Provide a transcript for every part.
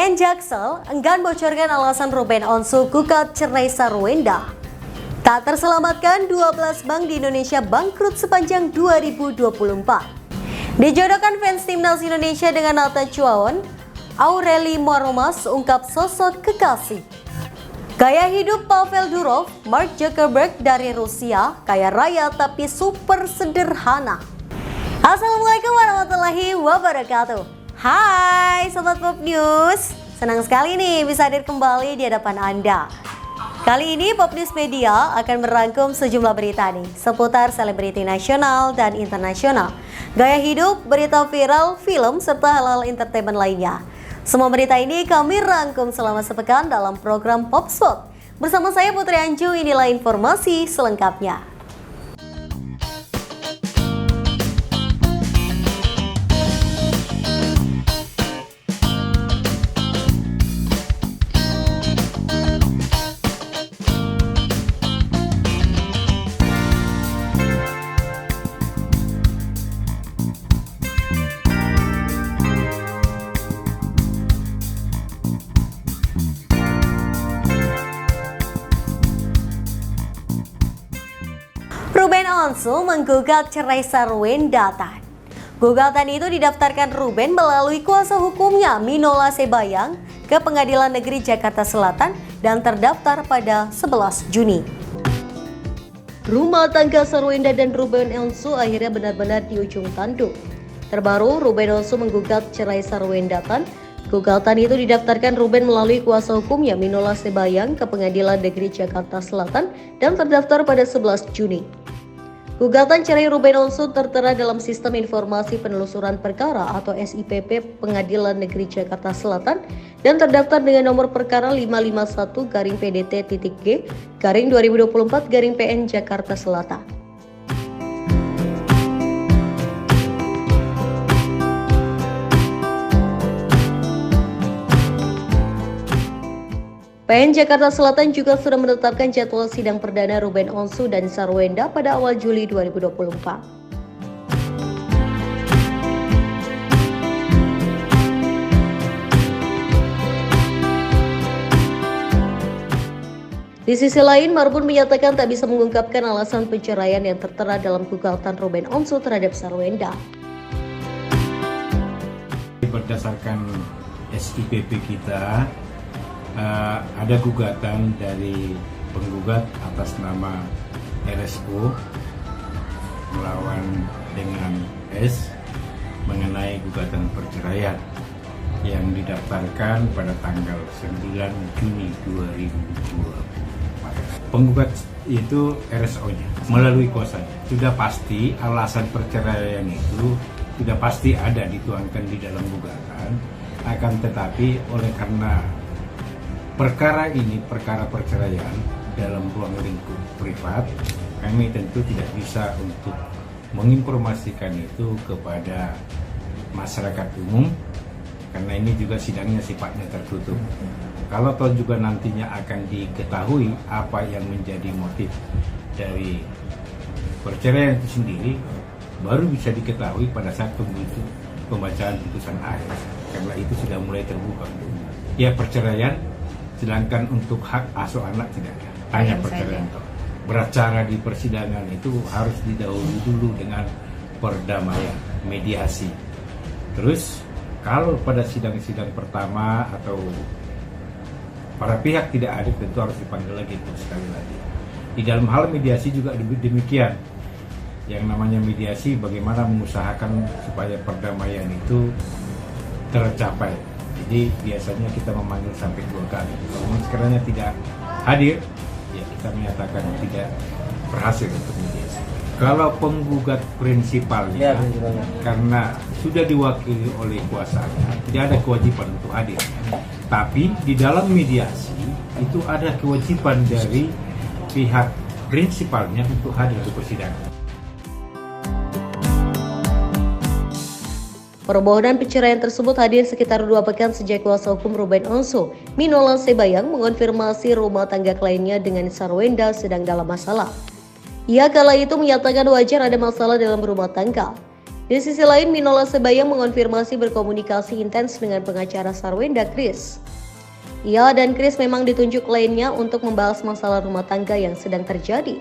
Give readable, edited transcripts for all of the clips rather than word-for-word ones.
PN Jaksel enggan bocorkan alasan Ruben Onsu gugat cerai Sarwenda. Tak terselamatkan, 12 bank di Indonesia bangkrut sepanjang 2024. Dijodohkan fans timnas Indonesia dengan Nata Chuaon, Aureli Maromas ungkap sosok kekasih. Gaya hidup Pavel Durov, Mark Zuckerberg dari Rusia, kaya raya tapi super sederhana. Assalamualaikum warahmatullahi wabarakatuh. Hai Sobat Pop News, senang sekali nih bisa hadir kembali di hadapan Anda. Kali ini Pop News Media akan merangkum sejumlah berita nih seputar selebriti nasional dan internasional, gaya hidup, berita viral, film, serta hal-hal entertainment lainnya. Semua berita ini kami rangkum selama sepekan dalam program Pop Spot. Bersama saya Putri Anju, inilah informasi selengkapnya. Ruben Onsu menggugat cerai Sarwenda. Gugatan itu didaftarkan Ruben melalui kuasa hukumnya Minola Sebayang ke Pengadilan Negeri Jakarta Selatan dan terdaftar pada 11 Juni. Rumah tangga Sarwenda dan Ruben Onsu akhirnya benar-benar di ujung tanduk. Terbaru, Ruben Onsu menggugat cerai Sarwenda. Gugatan itu didaftarkan Ruben melalui kuasa hukumnya Minola Sebayang ke Pengadilan Negeri Jakarta Selatan dan terdaftar pada 11 Juni. Gugatan cerai Ruben Onsu tertera dalam Sistem Informasi Penelusuran Perkara atau SIPP Pengadilan Negeri Jakarta Selatan dan terdaftar dengan nomor perkara 551-PDT-G-2024-PN Jakarta Selatan. PN Jakarta Selatan juga sudah menetapkan jadwal sidang perdana Ruben Onsu dan Sarwenda pada awal Juli 2024. Di sisi lain, Marbun menyatakan tak bisa mengungkapkan alasan perceraian yang tertera dalam gugatan Ruben Onsu terhadap Sarwenda. Berdasarkan SIPP kita, ada gugatan dari penggugat atas nama RSO melawan dengan S mengenai gugatan perceraian yang didaftarkan pada tanggal 9 Juni 2024. Penggugat itu RSO-nya melalui kuasanya. Sudah pasti alasan perceraian itu sudah pasti ada dituangkan di dalam gugatan, akan tetapi oleh karena perkara ini perkara perceraian dalam ruang lingkup privat, kami tentu tidak bisa untuk menginformasikan itu kepada masyarakat umum karena ini juga sidangnya sifatnya tertutup. Kalau toh juga nantinya akan diketahui apa yang menjadi motif dari perceraian itu sendiri, baru bisa diketahui pada saat pembacaan putusan akhir, karena itu sudah mulai terbuka. Ya, perceraian, sedangkan untuk hak asuh anak tidak ada, hanya perceraian. Beracara di persidangan itu harus didahului dulu dengan perdamaian, mediasi. Terus kalau pada sidang-sidang pertama atau para pihak tidak ada, tentu harus dipanggil lagi untuk sekali lagi. Di dalam hal mediasi juga demikian. Yang namanya mediasi bagaimana mengusahakan supaya perdamaian itu tercapai. Jadi biasanya kita memanggil sampai 2 kali. Kalau sekiranya tidak hadir, ya kita menyatakan tidak berhasil untuk mediasi. Kalau penggugat prinsipalnya, karena sudah diwakili oleh kuasanya, tidak ada kewajiban untuk hadir. Tapi di dalam mediasi itu ada kewajiban dari pihak prinsipalnya untuk hadir di persidangan. Permohonan perceraian tersebut hadir sekitar 2 pekan sejak kuasa hukum Ruben Onsu, Minola Sebayang, mengonfirmasi rumah tangga kliennya dengan Sarwenda sedang dalam masalah. Ia kala itu menyatakan wajar ada masalah dalam rumah tangga. Di sisi lain, Minola Sebayang mengonfirmasi berkomunikasi intens dengan pengacara Sarwenda, Chris. Ia dan Chris memang ditunjuk lainnya untuk membahas masalah rumah tangga yang sedang terjadi.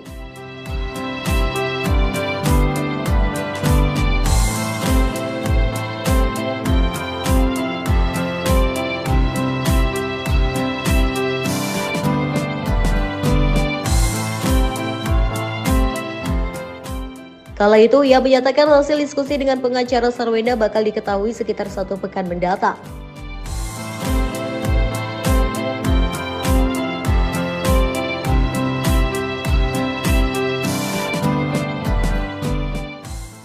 Kala itu, ia menyatakan hasil diskusi dengan pengacara Sarwenda bakal diketahui sekitar 1 pekan mendatang.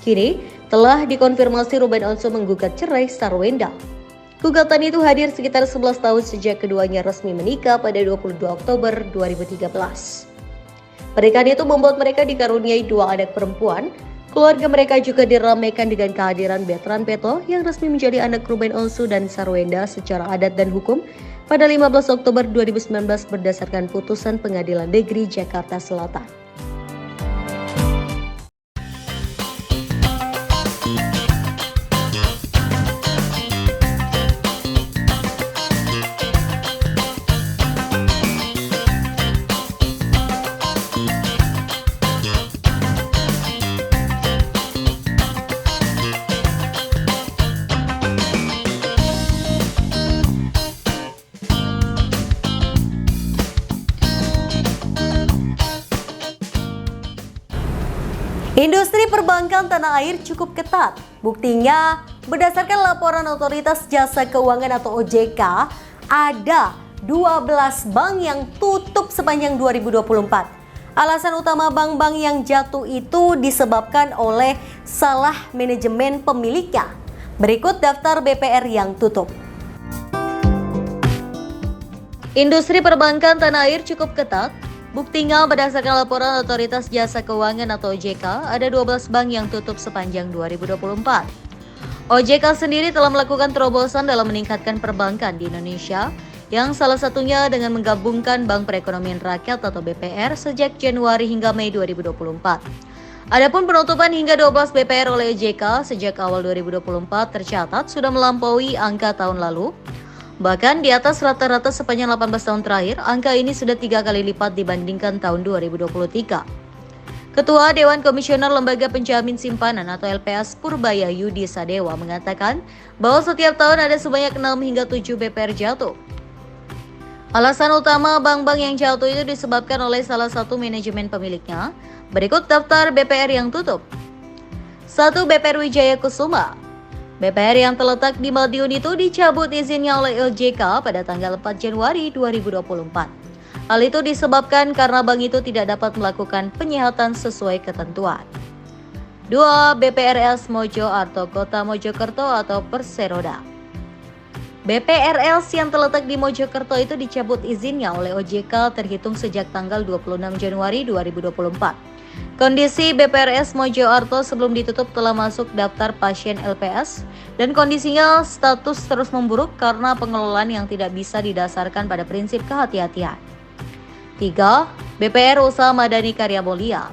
Kini, telah dikonfirmasi Ruben Onsu menggugat cerai Sarwenda. Gugatan itu hadir sekitar 11 tahun sejak keduanya resmi menikah pada 22 Oktober 2013. Pernikahan itu membuat mereka dikaruniai 2 anak perempuan. Keluarga mereka juga diramaikan dengan kehadiran Bertrand Peto yang resmi menjadi anak Ruben Onsu dan Sarwenda secara adat dan hukum pada 15 Oktober 2019 berdasarkan putusan Pengadilan Negeri Jakarta Selatan. Industri perbankan tanah air cukup ketat. Buktinya, berdasarkan laporan Otoritas Jasa Keuangan atau OJK, ada 12 bank yang tutup sepanjang 2024. Alasan utama bank-bank yang jatuh itu disebabkan oleh salah manajemen pemiliknya. Berikut daftar BPR yang tutup. Industri perbankan tanah air cukup ketat. Buktinya berdasarkan laporan Otoritas Jasa Keuangan atau OJK, ada 12 bank yang tutup sepanjang 2024. OJK sendiri telah melakukan terobosan dalam meningkatkan perbankan di Indonesia, yang salah satunya dengan menggabungkan Bank Perekonomian Rakyat atau BPR sejak Januari hingga Mei 2024. Adapun penutupan hingga 12 BPR oleh OJK sejak awal 2024 tercatat sudah melampaui angka tahun lalu. Bahkan di atas rata-rata sepanjang 18 tahun terakhir, angka ini sudah 3 kali lipat dibandingkan tahun 2023. Ketua Dewan Komisioner Lembaga Penjamin Simpanan atau LPS Purbaya Yudi Sadewa mengatakan bahwa setiap tahun ada sebanyak 6 hingga 7 BPR jatuh. Alasan utama bank-bank yang jatuh itu disebabkan oleh salah satu manajemen pemiliknya. Berikut daftar BPR yang tutup. 1. BPR Wijaya Kusuma. BPR yang terletak di Madiun itu dicabut izinnya oleh OJK pada tanggal 4 Januari 2024. Hal itu disebabkan karena bank itu tidak dapat melakukan penyihatan sesuai ketentuan. 2. BPRS Mojo Arto Kota Mojokerto atau Perseroda. BPRLs yang terletak di Mojokerto itu dicabut izinnya oleh OJK terhitung sejak tanggal 26 Januari 2024. Kondisi BPRS Mojo Arto sebelum ditutup telah masuk daftar pasien LPS dan kondisinya status terus memburuk karena pengelolaan yang tidak bisa didasarkan pada prinsip kehati-hatian. 3. BPR Usaha Madani Karya Mulia.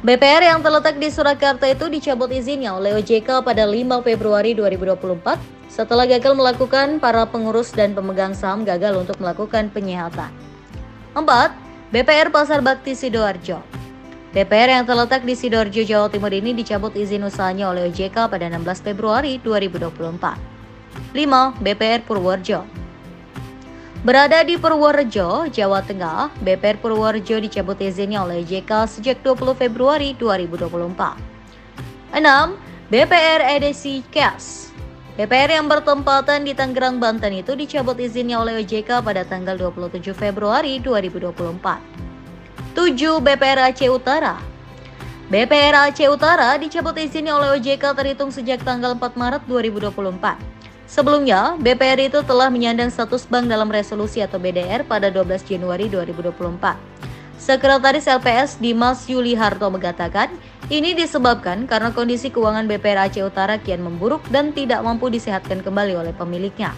BPR yang terletak di Surakarta itu dicabut izinnya oleh OJK pada 5 Februari 2024 setelah gagal melakukan para pengurus dan pemegang saham gagal untuk melakukan penyihatan. 4. BPR Pasar Bakti Sidoarjo. BPR yang terletak di Sidoarjo, Jawa Timur ini dicabut izin usahanya oleh OJK pada 16 Februari 2024. 5. BPR Purworejo. Berada di Purworejo, Jawa Tengah, BPR Purworejo dicabut izinnya oleh OJK sejak 20 Februari 2024. 6. BPR Edesi Kias. BPR yang bertempatan di Tangerang, Banten itu dicabut izinnya oleh OJK pada tanggal 27 Februari 2024. 7. BPR Aceh Utara. BPR Aceh Utara dicabut izinnya oleh OJK terhitung sejak tanggal 4 Maret 2024. Sebelumnya, BPR itu telah menyandang status bank dalam resolusi atau BDR pada 12 Januari 2024. Sekretaris LPS Dimas Yuli Harto mengatakan, ini disebabkan karena kondisi keuangan BPR Aceh Utara kian memburuk dan tidak mampu disehatkan kembali oleh pemiliknya.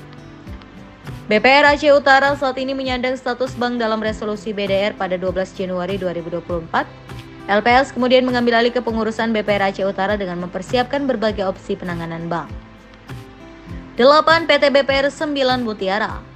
BPR Aceh Utara saat ini menyandang status bank dalam resolusi BDR pada 12 Januari 2024. LPS kemudian mengambil alih kepengurusan BPR Aceh Utara dengan mempersiapkan berbagai opsi penanganan bank. 8. PT BPR 9 Mutiara.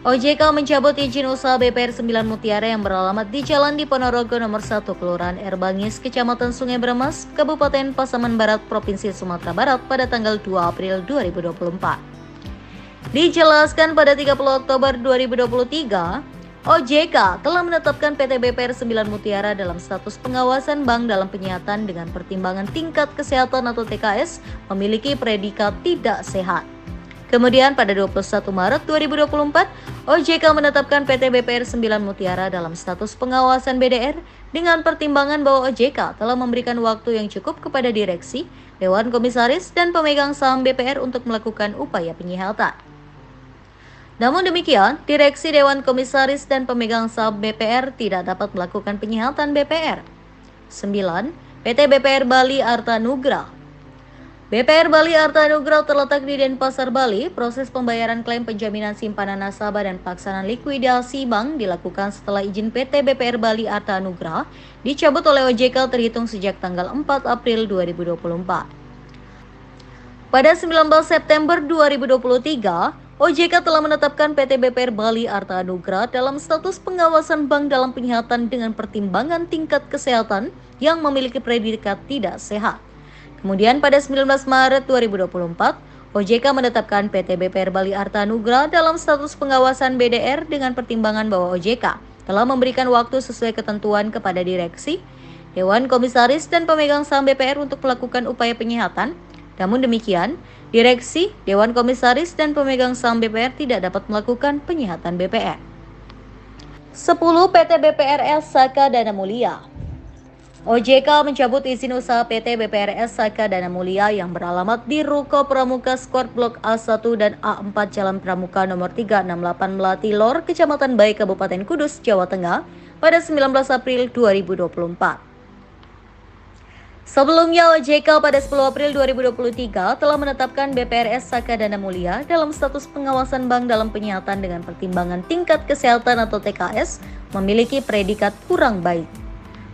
OJK mencabut izin usaha BPR 9 Mutiara yang beralamat di Jalan Diponorogo nomor 1 Kelurahan Erbangis, Kecamatan Sungai Bremas, Kabupaten Pasaman Barat, Provinsi Sumatera Barat pada tanggal 2 April 2024. Dijelaskan pada 30 Oktober 2023, OJK telah menetapkan PT BPR 9 Mutiara dalam status pengawasan bank dalam penyihatan dengan pertimbangan tingkat kesehatan atau TKS memiliki predikat tidak sehat. Kemudian pada 21 Maret 2024, OJK menetapkan PT BPR 9 Mutiara dalam status pengawasan BDR dengan pertimbangan bahwa OJK telah memberikan waktu yang cukup kepada direksi, Dewan Komisaris, dan pemegang saham BPR untuk melakukan upaya penyihatan. Namun demikian, direksi, Dewan Komisaris, dan pemegang saham BPR tidak dapat melakukan penyihatan BPR. 9. PT BPR Bali Arta Nugra. BPR Bali Arta Nugra terletak di Denpasar, Bali. Proses pembayaran klaim penjaminan simpanan nasabah dan pelaksanaan likuidasi bank dilakukan setelah izin PT BPR Bali Arta Nugra dicabut oleh OJK terhitung sejak tanggal 4 April 2024. Pada 19 September 2023, OJK telah menetapkan PT BPR Bali Arta Nugra dalam status pengawasan bank dalam penyihatan dengan pertimbangan tingkat kesehatan yang memiliki predikat tidak sehat. Kemudian pada 19 Maret 2024, OJK menetapkan PT BPR Bali Arta Nugra dalam status pengawasan BDR dengan pertimbangan bahwa OJK telah memberikan waktu sesuai ketentuan kepada direksi, Dewan Komisaris, dan pemegang saham BPR untuk melakukan upaya penyihatan. Namun demikian, direksi, Dewan Komisaris, dan pemegang saham BPR tidak dapat melakukan penyihatan BPR. 10. PT BPRS Saka Dana Mulia. OJK mencabut izin usaha PT BPRS Saka Dana Mulia yang beralamat di Ruko Pramuka Square Blok A1 dan A4 Jalan Pramuka nomor 368 Melati Lor, Kecamatan Baik, Kabupaten Kudus, Jawa Tengah pada 19 April 2024. Sebelumnya, OJK pada 10 April 2023 telah menetapkan BPRS Saka Dana Mulia dalam status pengawasan bank dalam penyihatan dengan pertimbangan tingkat kesehatan atau TKS memiliki predikat kurang baik.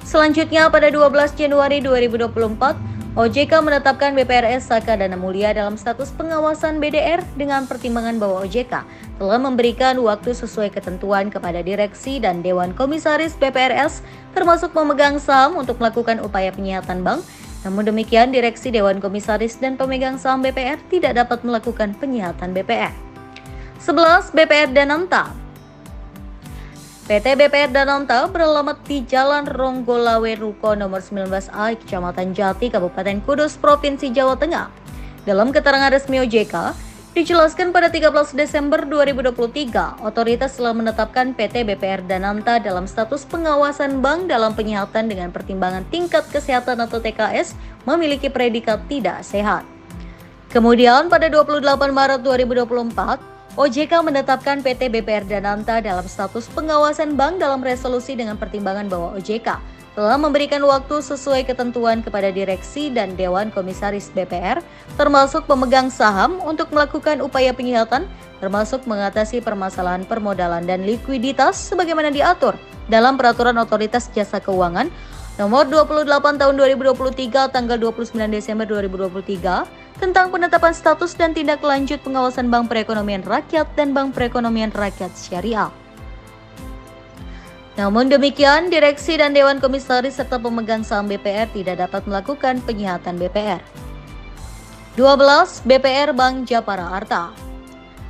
Selanjutnya, pada 12 Januari 2024, OJK menetapkan BPRS Saka Dana Mulia dalam status pengawasan BDR dengan pertimbangan bahwa OJK telah memberikan waktu sesuai ketentuan kepada direksi dan Dewan Komisaris BPRS, termasuk memegang saham untuk melakukan upaya penyihatan bank. Namun demikian, direksi, Dewan Komisaris, dan pemegang saham BPR tidak dapat melakukan penyihatan BPR. 11. BPR Dananta. PT BPR Dananta beralamat di Jalan Ronggolawe Ruko nomor 19A, Kecamatan Jati, Kabupaten Kudus, Provinsi Jawa Tengah. Dalam keterangan resmi OJK, dijelaskan pada 13 Desember 2023, otoritas telah menetapkan PT BPR Dananta dalam status pengawasan bank dalam penyihatan dengan pertimbangan tingkat kesehatan atau TKS memiliki predikat tidak sehat. Kemudian pada 28 Maret 2024, OJK menetapkan PT BPR Dananta dalam status pengawasan bank dalam resolusi dengan pertimbangan bahwa OJK telah memberikan waktu sesuai ketentuan kepada direksi dan Dewan Komisaris BPR, termasuk pemegang saham untuk melakukan upaya penyihatan, termasuk mengatasi permasalahan permodalan dan likuiditas sebagaimana diatur dalam Peraturan Otoritas Jasa Keuangan Nomor 28 Tahun 2023 tanggal 29 Desember 2023 tentang penetapan status dan tindak lanjut pengawasan Bank Perekonomian Rakyat dan Bank Perekonomian Rakyat Syariah. Namun demikian, direksi dan Dewan Komisaris serta pemegang saham BPR tidak dapat melakukan penyihatan BPR. 12. BPR Bank Japara Arta.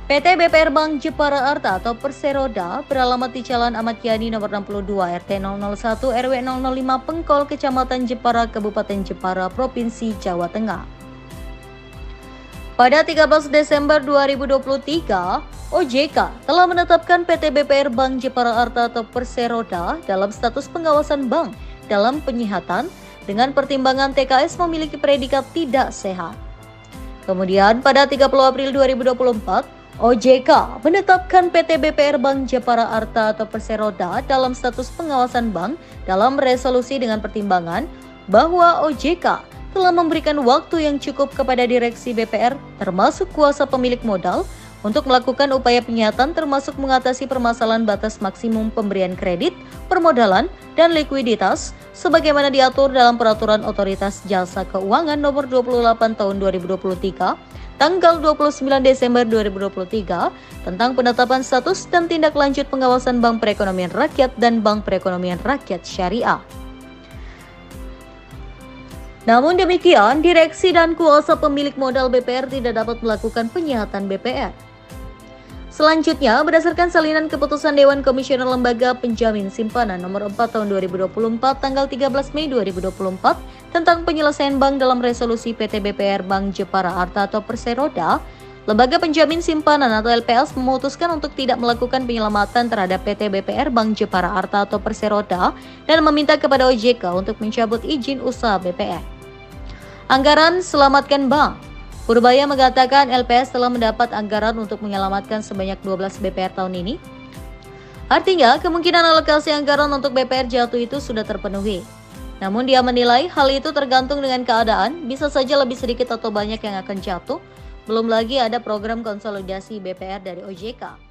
PT BPR Bank Jepara Arta atau Perseroda beralamat di Jalan Ahmad Yani nomor 62 RT 001 RW 005 Pengkol, Kecamatan Jepara, Kabupaten Jepara, Provinsi Jawa Tengah. Pada 13 Desember 2023, OJK telah menetapkan PT BPR Bank Jepara Arta atau Perseroda dalam status pengawasan bank dalam penyihatan dengan pertimbangan TKS memiliki predikat tidak sehat. Kemudian pada 30 April 2024, OJK menetapkan PT BPR Bank Jepara Arta atau Perseroda dalam status pengawasan bank dalam resolusi dengan pertimbangan bahwa OJK telah memberikan waktu yang cukup kepada direksi BPR termasuk kuasa pemilik modal untuk melakukan upaya penyihatan termasuk mengatasi permasalahan batas maksimum pemberian kredit, permodalan, dan likuiditas sebagaimana diatur dalam Peraturan Otoritas Jasa Keuangan Nomor 28 Tahun 2023 tanggal 29 Desember 2023 tentang penetapan status dan tindak lanjut pengawasan Bank Perekonomian Rakyat dan Bank Perekonomian Rakyat Syariah. Namun demikian, direksi dan kuasa pemilik modal BPR tidak dapat melakukan penyihatan BPR. Selanjutnya, berdasarkan salinan keputusan Dewan Komisioner Lembaga Penjamin Simpanan Nomor 4 Tahun 2024 tanggal 13 Mei 2024 tentang penyelesaian bank dalam resolusi PT BPR Bank Jepara Arta atau Perseroda, Lembaga Penjamin Simpanan atau LPS memutuskan untuk tidak melakukan penyelamatan terhadap PT BPR Bank Jepara Arta atau Perseroda dan meminta kepada OJK untuk mencabut izin usaha BPR. Anggaran Selamatkan Bank. Purbaya mengatakan LPS telah mendapat anggaran untuk menyelamatkan sebanyak 12 BPR tahun ini. Artinya, kemungkinan alokasi anggaran untuk BPR jatuh itu sudah terpenuhi. Namun dia menilai hal itu tergantung dengan keadaan, bisa saja lebih sedikit atau banyak yang akan jatuh. Belum lagi ada program konsolidasi BPR dari OJK.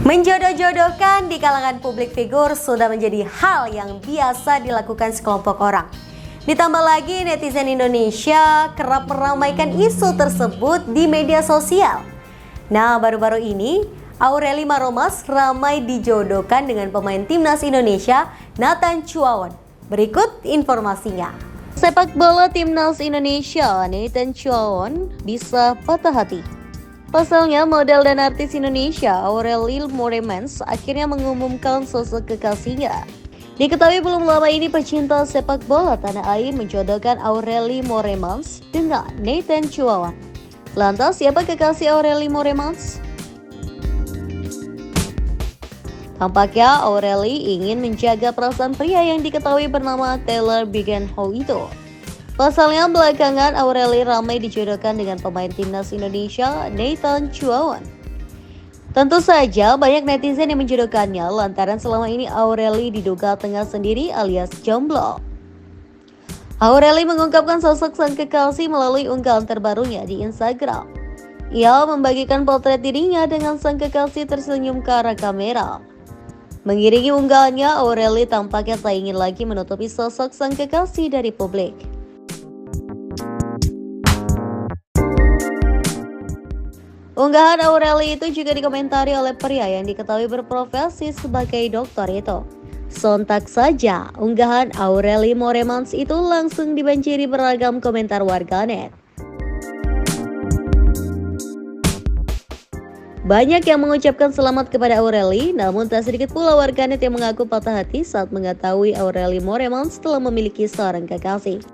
Menjodoh-jodohkan di kalangan publik figur sudah menjadi hal yang biasa dilakukan sekelompok orang. Ditambah lagi netizen Indonesia kerap meramaikan isu tersebut di media sosial. Nah, baru-baru ini Aureli Maromas ramai dijodohkan dengan pemain timnas Indonesia Nathan Chuaon. Berikut informasinya. Sepak bola timnas Indonesia Nathan Chuaon bisa patah hati. Pasalnya, model dan artis Indonesia Aureli Moremans akhirnya mengumumkan sosok kekasihnya. Diketahui belum lama ini pecinta sepak bola tanah air menjodohkan Aureli Moremans dengan Nathan Chuaon. Lantas, siapa kekasih Aureli Moremans? Tampaknya Aureli ingin menjaga perasaan pria yang diketahui bernama Taylor Bigenho itu. Pasalnya belakangan Aureli ramai dijodohkan dengan pemain timnas Indonesia Nathan Chuaon. Tentu saja banyak netizen yang menjodohkannya lantaran selama ini Aureli diduga tengah sendiri alias jomblo. Aureli mengungkapkan sosok sang kekasih melalui unggahan terbarunya di Instagram. Ia membagikan potret dirinya dengan sang kekasih tersenyum ke arah kamera. Mengiringi unggahannya, Aureli tampaknya tak ingin lagi menutupi sosok sang kekasih dari publik. Unggahan Aureli itu juga dikomentari oleh pria yang diketahui berprofesi sebagai dokter itu. Sontak saja, unggahan Aureli Moremans itu langsung dibanjiri beragam komentar warganet. Banyak yang mengucapkan selamat kepada Aureli, namun tak sedikit pula warganet yang mengaku patah hati saat mengetahui Aureli Moremans telah memiliki seorang kekasih.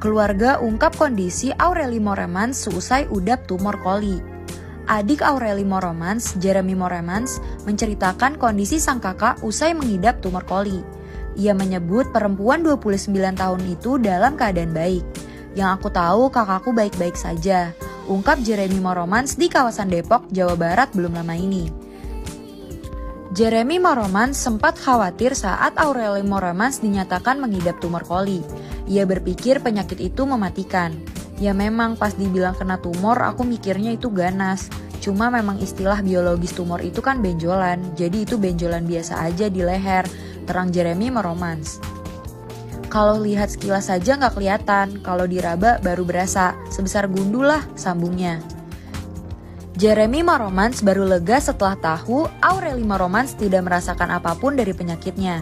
Keluarga ungkap kondisi Aureli Moremans seusai udap tumor koli. Adik Aureli Moremans, Jeremy Moremans, menceritakan kondisi sang kakak usai mengidap tumor koli. Ia menyebut perempuan 29 tahun itu dalam keadaan baik. Yang aku tahu kakakku baik-baik saja, ungkap Jeremy Moremans di kawasan Depok, Jawa Barat belum lama ini. Jeremy Moremans sempat khawatir saat Aureli Moremans dinyatakan mengidap tumor koli. Ia berpikir penyakit itu mematikan. Ya memang pas dibilang kena tumor aku mikirnya itu ganas. Cuma memang istilah biologis tumor itu kan benjolan. Jadi itu benjolan biasa aja di leher, terang Jeremy Moremans. Kalau lihat sekilas saja nggak kelihatan, kalau diraba baru berasa, sebesar gundu lah sambungnya. Jeremy Moremans baru lega setelah tahu Aureli Moremans tidak merasakan apapun dari penyakitnya.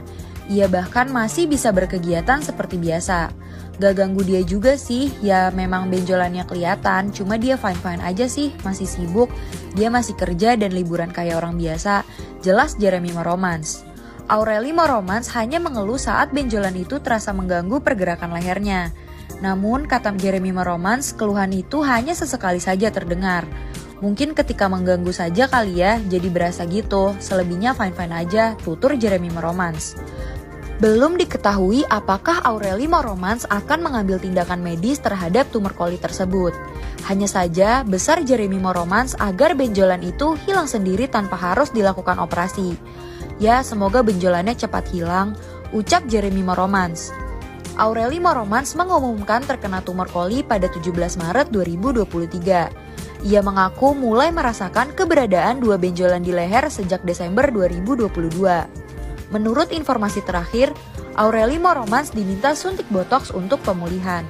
Ia bahkan masih bisa berkegiatan seperti biasa. Gak ganggu dia juga sih, ya memang benjolannya kelihatan, cuma dia fine-fine aja sih, masih sibuk. Dia masih kerja dan liburan kayak orang biasa, jelas Jeremy Moremans. Aureli Moromans hanya mengeluh saat benjolan itu terasa mengganggu pergerakan lehernya. Namun, kata Jeremy Moromans, keluhan itu hanya sesekali saja terdengar. Mungkin ketika mengganggu saja kali ya, jadi berasa gitu. Selebihnya fine-fine aja, tutur Jeremy Moromans. Belum diketahui apakah Aureli Moromans akan mengambil tindakan medis terhadap tumor koli tersebut. Hanya saja, besar Jeremy Moromans agar benjolan itu hilang sendiri tanpa harus dilakukan operasi. Ya, semoga benjolannya cepat hilang, ucap Jeremy Moromans. Aureli Moromans mengumumkan terkena tumor koli pada 17 Maret 2023. Ia mengaku mulai merasakan keberadaan 2 benjolan di leher sejak Desember 2022. Menurut informasi terakhir, Aureli Moromans diminta suntik botox untuk pemulihan.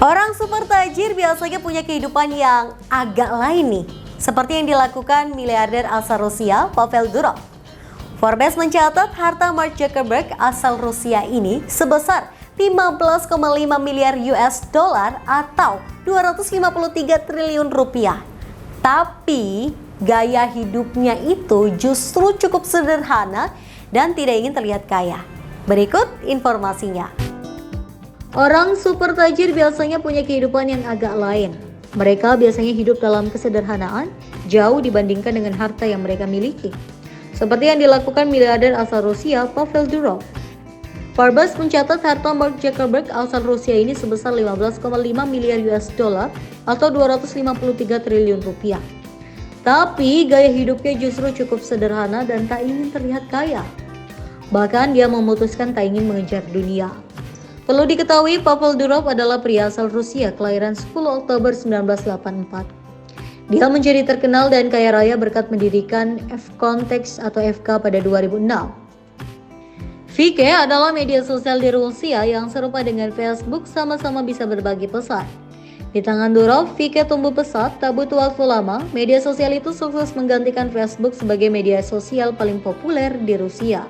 Orang super tajir biasanya punya kehidupan yang agak lain nih, seperti yang dilakukan miliarder asal Rusia, Pavel Durov. Forbes mencatat harta Mark Zuckerberg asal Rusia ini sebesar 15,5 miliar US dollar atau 253 triliun rupiah. Tapi gaya hidupnya itu justru cukup sederhana dan tidak ingin terlihat kaya. Berikut informasinya. Orang super tajir biasanya punya kehidupan yang agak lain. Mereka biasanya hidup dalam kesederhanaan, jauh dibandingkan dengan harta yang mereka miliki. Seperti yang dilakukan miliarder asal Rusia, Pavel Durov. Forbes mencatat harta Mark Zuckerberg asal Rusia ini sebesar 15,5 miliar US dollar atau 253 triliun rupiah. Tapi gaya hidupnya justru cukup sederhana dan tak ingin terlihat kaya. Bahkan dia memutuskan tak ingin mengejar dunia. Perlu diketahui, Pavel Durov adalah pria asal Rusia kelahiran 10 Oktober 1984. Dia menjadi terkenal dan kaya raya berkat mendirikan F-Context atau FK pada 2006. VK adalah media sosial di Rusia yang serupa dengan Facebook, sama-sama bisa berbagi pesan. Di tangan Durov, VK tumbuh pesat, tak butuh waktu lama, media sosial itu sukses menggantikan Facebook sebagai media sosial paling populer di Rusia.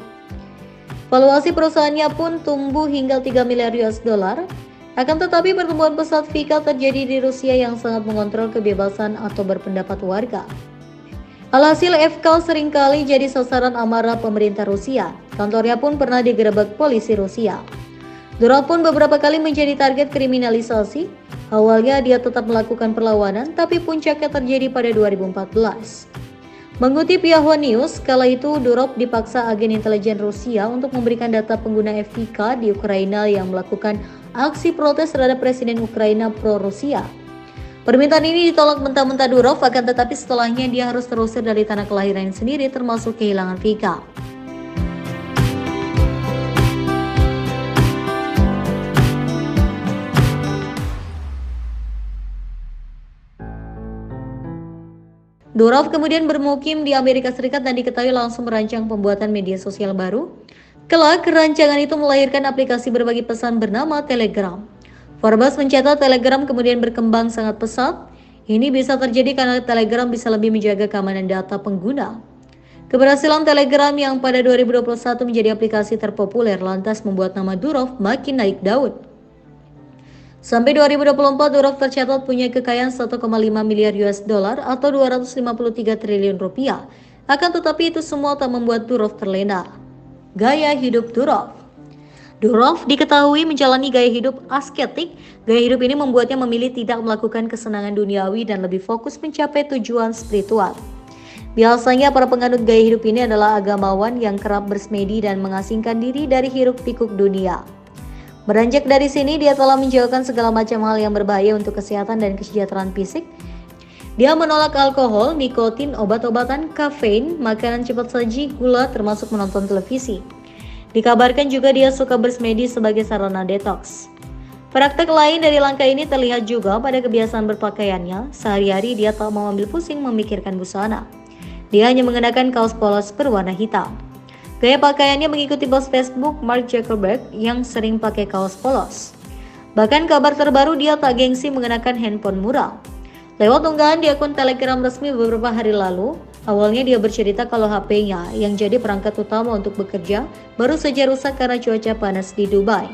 Valuasi perusahaannya pun tumbuh hingga 3 miliar US dollar. Akan tetapi pertumbuhan pesat VK terjadi di Rusia yang sangat mengontrol kebebasan atau berpendapat warga. Alhasil FK seringkali jadi sasaran amarah pemerintah Rusia. Kantornya pun pernah digerebek polisi Rusia. Durov pun beberapa kali menjadi target kriminalisasi. Awalnya dia tetap melakukan perlawanan, tapi puncaknya terjadi pada 2014. Mengutip Yahoo News, kala itu Durov dipaksa agen intelijen Rusia untuk memberikan data pengguna FK di Ukraina yang melakukan aksi protes terhadap Presiden Ukraina pro-Rusia. Permintaan ini ditolak mentah-mentah Durov, akan tetapi setelahnya dia harus terusir dari tanah kelahiran sendiri termasuk kehilangan VK. Durov kemudian bermukim di Amerika Serikat dan diketahui langsung merancang pembuatan media sosial baru. Kelak, rancangan itu melahirkan aplikasi berbagi pesan bernama Telegram. Forbes mencatat Telegram kemudian berkembang sangat pesat. Ini bisa terjadi karena Telegram bisa lebih menjaga keamanan data pengguna. Keberhasilan Telegram yang pada 2021 menjadi aplikasi terpopuler lantas membuat nama Durov makin naik daun. Sampai 2024, Durov tercatat punya kekayaan 1,5 miliar US dollar atau 253 triliun rupiah. Akan tetapi itu semua tak membuat Durov terlena. Gaya hidup Durov. Durov diketahui menjalani gaya hidup asketik. Gaya hidup ini membuatnya memilih tidak melakukan kesenangan duniawi dan lebih fokus mencapai tujuan spiritual. Biasanya para penganut gaya hidup ini adalah agamawan yang kerap bersemedi dan mengasingkan diri dari hiruk-pikuk dunia. Beranjak dari sini, dia telah menjauhkan segala macam hal yang berbahaya untuk kesehatan dan kesejahteraan fisik. Dia menolak alkohol, nikotin, obat-obatan, kafein, makanan cepat saji, gula, termasuk menonton televisi. Dikabarkan juga dia suka bersemedi sebagai sarana detox. Praktek lain dari langkah ini terlihat juga pada kebiasaan berpakaiannya. Sehari-hari dia tak mau ambil pusing memikirkan busana. Dia hanya mengenakan kaos polos berwarna hitam. Gaya pakaiannya mengikuti bos Facebook Mark Zuckerberg yang sering pakai kaos polos. Bahkan kabar terbaru, dia tak gengsi mengenakan handphone murah. Lewat unggahan di akun Telegram resmi beberapa hari lalu, awalnya dia bercerita kalau HP-nya yang jadi perangkat utama untuk bekerja baru saja rusak karena cuaca panas di Dubai.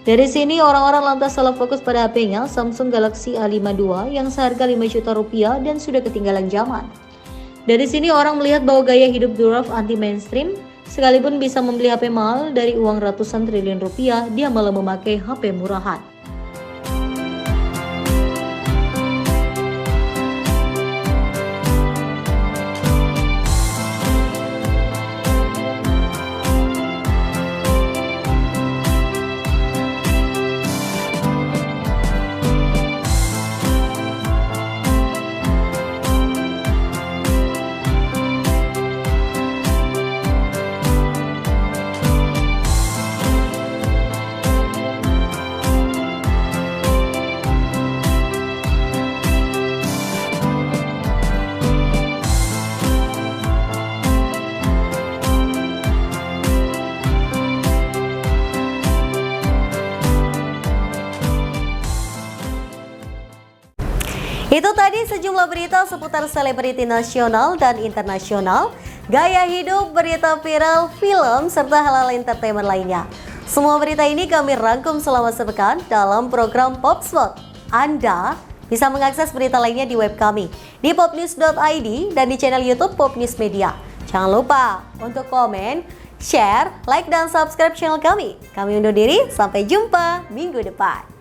Dari sini orang-orang lantas salah fokus pada HP-nya Samsung Galaxy A5 II yang seharga 5 juta rupiah dan sudah ketinggalan zaman. Dari sini orang melihat bahwa gaya hidup Durov anti mainstream, sekalipun bisa membeli HP mahal dari uang ratusan triliun rupiah, dia malah memakai HP murahan. Itu tadi sejumlah berita seputar selebriti nasional dan internasional, gaya hidup, berita viral, film, serta hal-hal entertainment lainnya. Semua berita ini kami rangkum selama sepekan dalam program Popspot. Anda bisa mengakses berita lainnya di web kami di popnews.id dan di channel YouTube Pop News Media. Jangan lupa untuk komen, share, like, dan subscribe channel kami. Kami undur diri, sampai jumpa minggu depan.